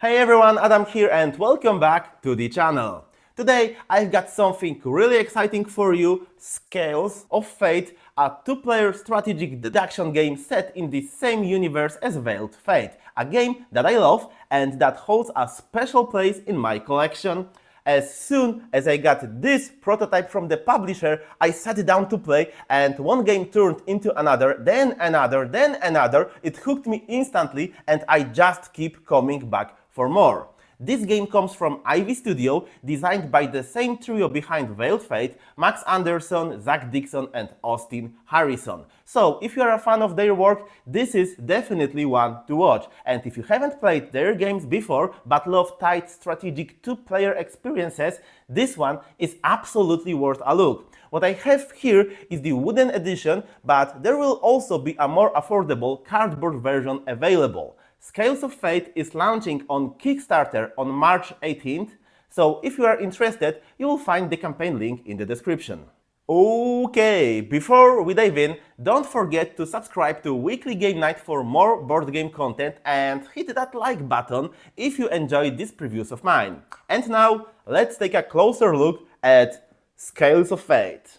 Hey everyone, Adam here and welcome back to the channel. Today I've got something really exciting for you, Scales of Fate, a two-player strategic deduction game set in the same universe as Veiled Fate, a game that I love and that holds a special place in my collection. As soon as I got this prototype from the publisher, I sat down to play and one game turned into another, then another, then another. It hooked me instantly and I just keep coming back for more. This game comes from Ivy Studio, designed by the same trio behind Veiled Fate, Max Anderson, Zach Dixon and Austin Harrison. So if you are a fan of their work, this is definitely one to watch. And if you haven't played their games before but love tight strategic two-player experiences, this one is absolutely worth a look. What I have here is the wooden edition, but there will also be a more affordable cardboard version available. Scales of Fate is launching on Kickstarter on March 18th, so if you are interested, you will find the campaign link in the description. Okay, before we dive in, don't forget to subscribe to Weekly Game Night for more board game content and hit that like button if you enjoyed these previews of mine. And now, let's take a closer look at Scales of Fate.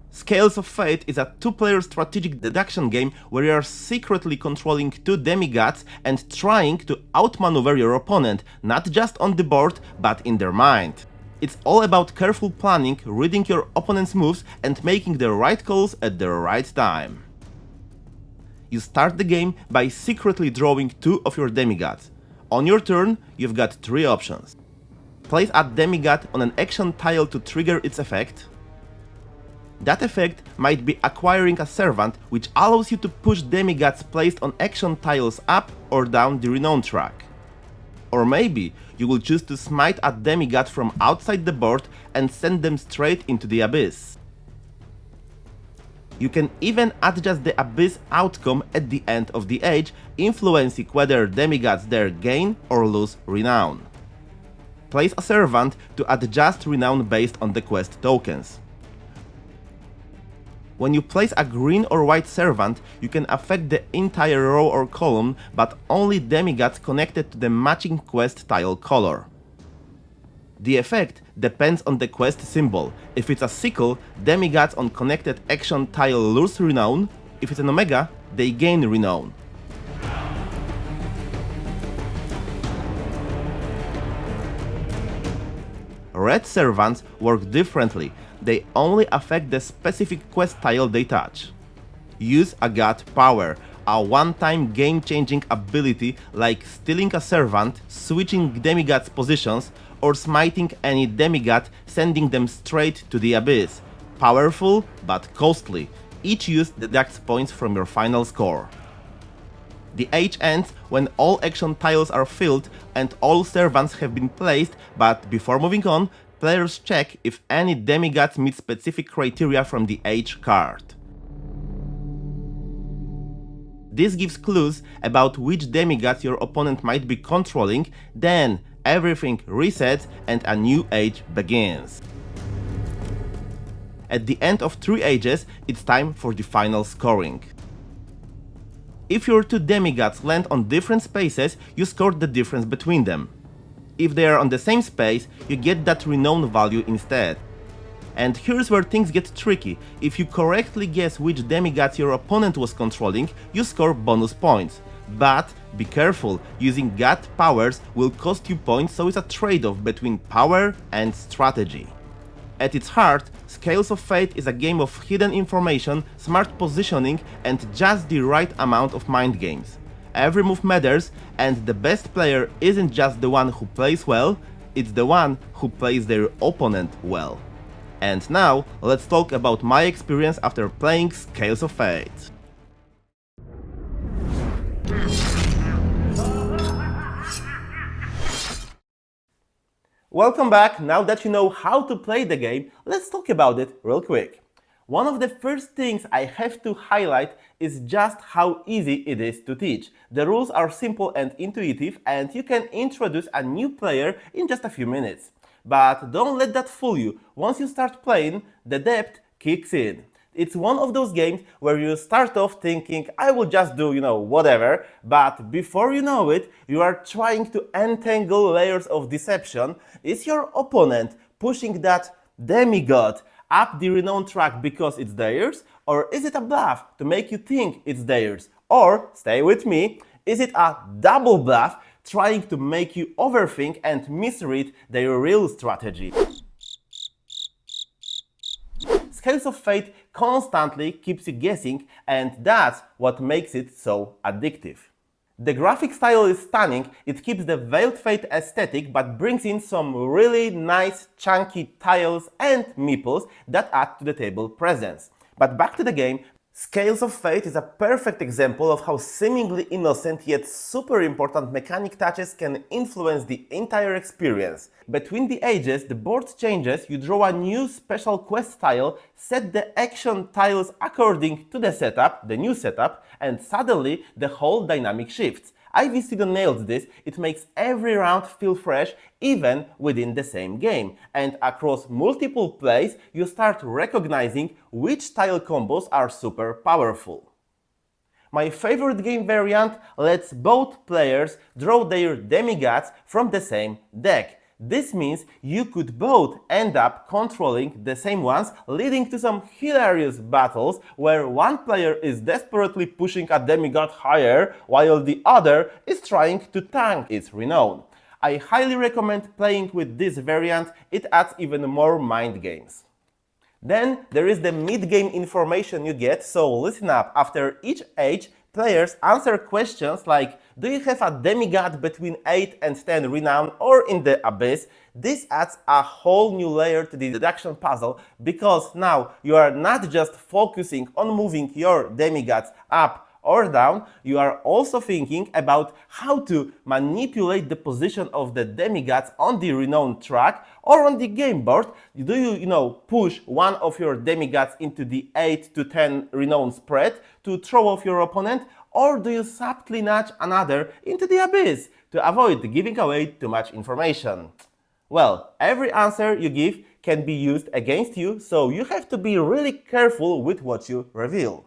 Scales of Fate is a two-player strategic deduction game where you are secretly controlling two demigods and trying to outmaneuver your opponent, not just on the board, but in their mind. It's all about careful planning, reading your opponent's moves and making the right calls at the right time. You start the game by secretly drawing two of your demigods. On your turn, you've got three options. Place a demigod on an action tile to trigger its effect. That effect might be acquiring a servant, which allows you to push demigods placed on action tiles up or down the renown track. Or maybe you will choose to smite a demigod from outside the board and send them straight into the abyss. You can even adjust the abyss outcome at the end of the age, influencing whether demigods there gain or lose renown. Place a servant to adjust renown based on the quest tokens. When you place a green or white servant, you can affect the entire row or column, but only demigods connected to the matching quest tile color. The effect depends on the quest symbol. If it's a sickle, demigods on connected action tile lose renown. If it's an omega, they gain renown. Red servants work differently. They only affect the specific quest tile they touch. Use a God Power, a one-time game-changing ability like stealing a servant, switching demigods' positions, or smiting any demigod, sending them straight to the abyss. Powerful, but costly. Each use deducts points from your final score. The age ends when all action tiles are filled and all servants have been placed, but before moving on, players check if any demigods meet specific criteria from the age card. This gives clues about which demigods your opponent might be controlling, then everything resets and a new age begins. At the end of 3 ages, it's time for the final scoring. If your two demigods land on different spaces, you score the difference between them. If they are on the same space, you get that renown value instead. And here's where things get tricky. If you correctly guess which demigods your opponent was controlling, you score bonus points. But be careful, using God powers will cost you points, so it's a trade-off between power and strategy. At its heart, Scales of Fate is a game of hidden information, smart positioning and just the right amount of mind games. Every move matters, and the best player isn't just the one who plays well, it's the one who plays their opponent well. And now, let's talk about my experience after playing Scales of Fate. Welcome back. Now that you know how to play the game, let's talk about it real quick. One of the first things I have to highlight is just how easy it is to teach. The rules are simple and intuitive, and you can introduce a new player in just a few minutes. But don't let that fool you. Once you start playing, the depth kicks in. It's one of those games where you start off thinking, I will just do, whatever, but before you know it, you are trying to untangle layers of deception. Is your opponent pushing that demigod up the renowned track because it's theirs? Or is it a bluff to make you think it's theirs? Or, stay with me, is it a double bluff trying to make you overthink and misread their real strategy? Scales of Fate constantly keeps you guessing, and that's what makes it so addictive. The graphic style is stunning, it keeps the Veiled Fate aesthetic but brings in some really nice chunky tiles and meeples that add to the table presence. But back to the game, Scales of Fate is a perfect example of how seemingly innocent yet super important mechanic touches can influence the entire experience. Between the ages, the board changes, you draw a new special quest tile, set the action tiles according to the setup, the new setup, and suddenly the whole dynamic shifts. Ivy Studio nailed this, it makes every round feel fresh, even within the same game. And across multiple plays, you start recognizing which tile combos are super powerful. My favorite game variant lets both players draw their demigods from the same deck. This means you could both end up controlling the same ones, leading to some hilarious battles where one player is desperately pushing a demigod higher while the other is trying to tank its renown. I highly recommend playing with this variant, it adds even more mind games. Then there is the mid-game information you get, so listen up. After each age, players answer questions like, do you have a demigod between 8 and 10 renown or in the abyss? This adds a whole new layer to the deduction puzzle because now you are not just focusing on moving your demigods up or down, you are also thinking about how to manipulate the position of the demigods on the renowned track or on the game board. Do you, push one of your demigods into the 8 to 10 renown spread to throw off your opponent, or do you subtly nudge another into the abyss to avoid giving away too much information? Well, every answer you give can be used against you, so you have to be really careful with what you reveal.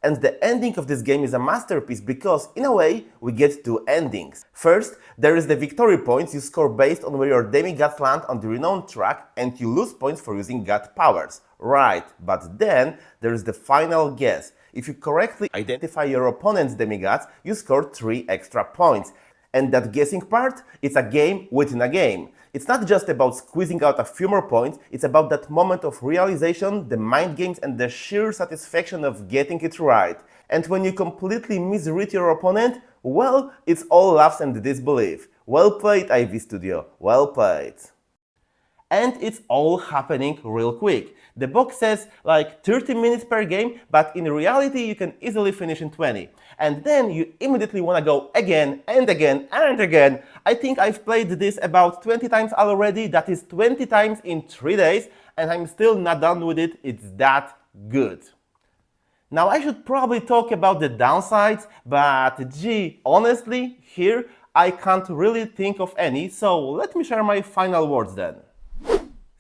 And the ending of this game is a masterpiece because, in a way, we get two endings. First, there is the victory points you score based on where your demigods land on the renowned track, and you lose points for using god powers. Right, but then there is the final guess. If you correctly identify your opponent's demigods, you score 3 extra points. And that guessing part, it's a game within a game. It's not just about squeezing out a few more points, it's about that moment of realization, the mind games, and the sheer satisfaction of getting it right. And when you completely misread your opponent, well, it's all laughs and disbelief. Well played, Ivy Studio, well played. And it's all happening real quick. The box says like 30 minutes per game, but in reality you can easily finish in 20. And then you immediately want to go again and again and again. I think I've played this about 20 times already, that is 20 times in 3 days, and I'm still not done with it, it's that good. Now I should probably talk about the downsides, but gee, honestly, here I can't really think of any, so let me share my final words then.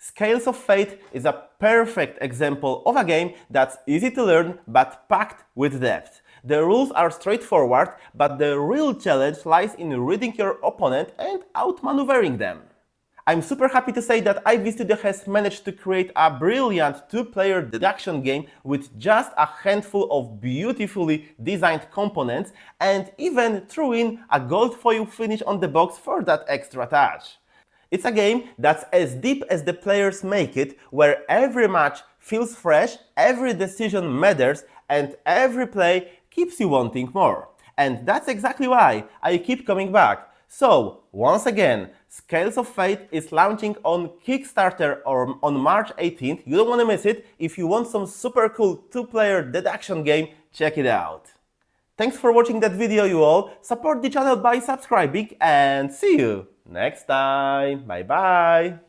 Scales of Fate is a perfect example of a game that's easy to learn but packed with depth. The rules are straightforward, but the real challenge lies in reading your opponent and outmaneuvering them. I'm super happy to say that Ivy Studio has managed to create a brilliant 2-player deduction game with just a handful of beautifully designed components and even threw in a gold foil finish on the box for that extra touch. It's a game that's as deep as the players make it, where every match feels fresh, every decision matters, and every play keeps you wanting more. And that's exactly why I keep coming back. So, once again, Scales of Fate is launching on Kickstarter on March 18th. You don't want to miss it. If you want some super cool 2-player deduction game, check it out. Thanks for watching that video, you all. Support the channel by subscribing, and see you next time. Bye bye.